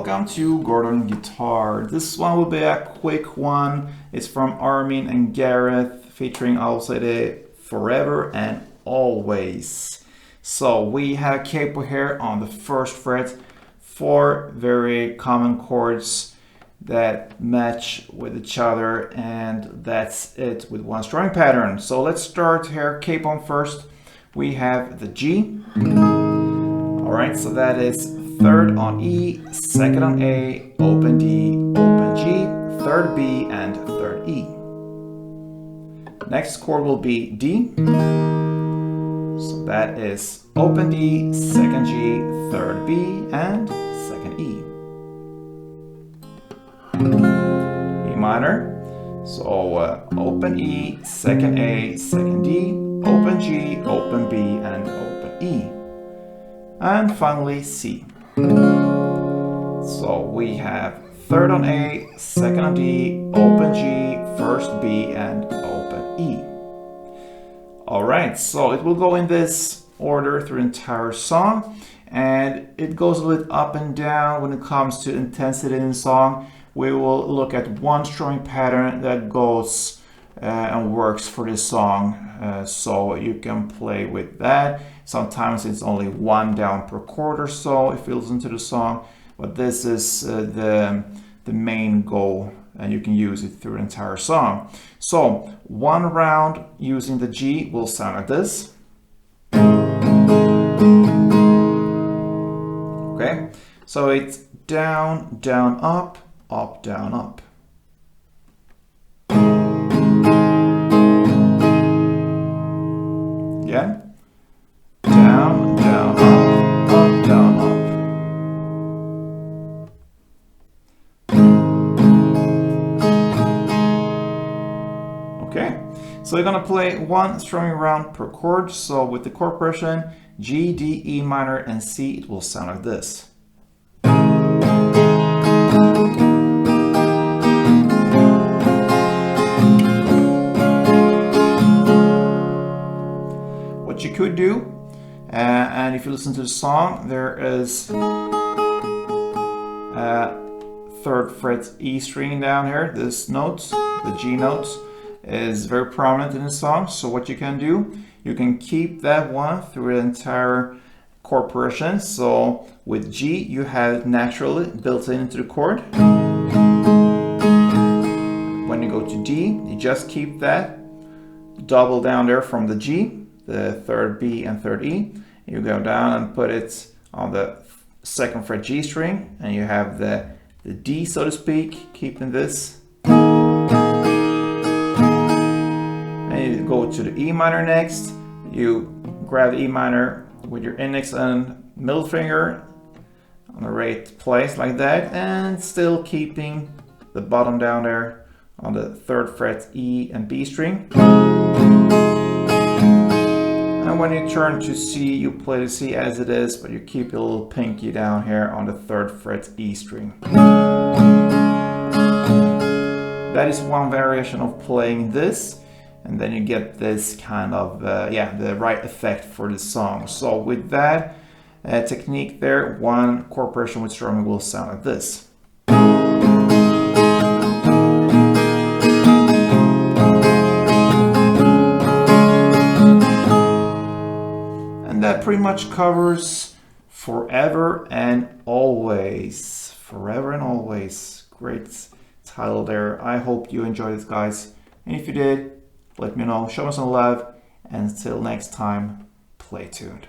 welcome to Gordon Guitar. This one will be a quick one. It's from Armin and Gareth, featuring also the Forever and Always. So we have a capo here on the first fret, 4 very common chords that match with each other, and that's it with one strumming pattern. So let's start here, capo on first. We have the G. Alright, so that is 3rd on E, 2nd on A, open D, open G, 3rd B, and 3rd E. Next chord will be D. So that is open D, 2nd G, 3rd B, and 2nd E. E minor. So open E, 2nd A, 2nd D, open G, open B, and open E. And finally C. So we have 3rd on A, 2nd on D, open G, 1st B, and open E. Alright, so it will go in this order through the entire song, and it goes a little up and down when it comes to intensity in the song. We will look at one strumming pattern that goes and works for this song, so you can play with that. Sometimes it's only 1 down per chord or so if you listen to the song, but this is the main goal, and you can use it through the entire song. So one round using the G will sound like this. Okay, so it's down, down, up, up, down, up. Again. Down, down, up, up, down, up. Okay, so we're gonna play one strumming round per chord. So with the chord progression, G, D, E minor, and C, it will sound like this. What you could do, and if you listen to the song, there is a 3rd fret E string down here. This note, the G note, is very prominent in the song. So what you can do, you can keep that one through the entire chord progression. So with G, you have it naturally built into the chord. When you go to D, you just keep that double down there from the G, the 3rd B and 3rd E. You go down and put it on the 2nd fret G string, and you have the D, so to speak, keeping this. And you go to the E minor next. You grab the E minor with your index and middle finger on the right place like that, and still keeping the bottom down there on the 3rd fret E and B string. And when you turn to C, you play the C as it is, but you keep your little pinky down here on the 3rd fret E string. That is one variation of playing this, and then you get this kind of, the right effect for the song. So with that technique there, one chord progression with strumming will sound like this. That pretty much covers Forever and Always. Forever and Always. Great title there. I hope you enjoyed this, guys. And if you did, let me know. Show me some love. And until next time, play tuned.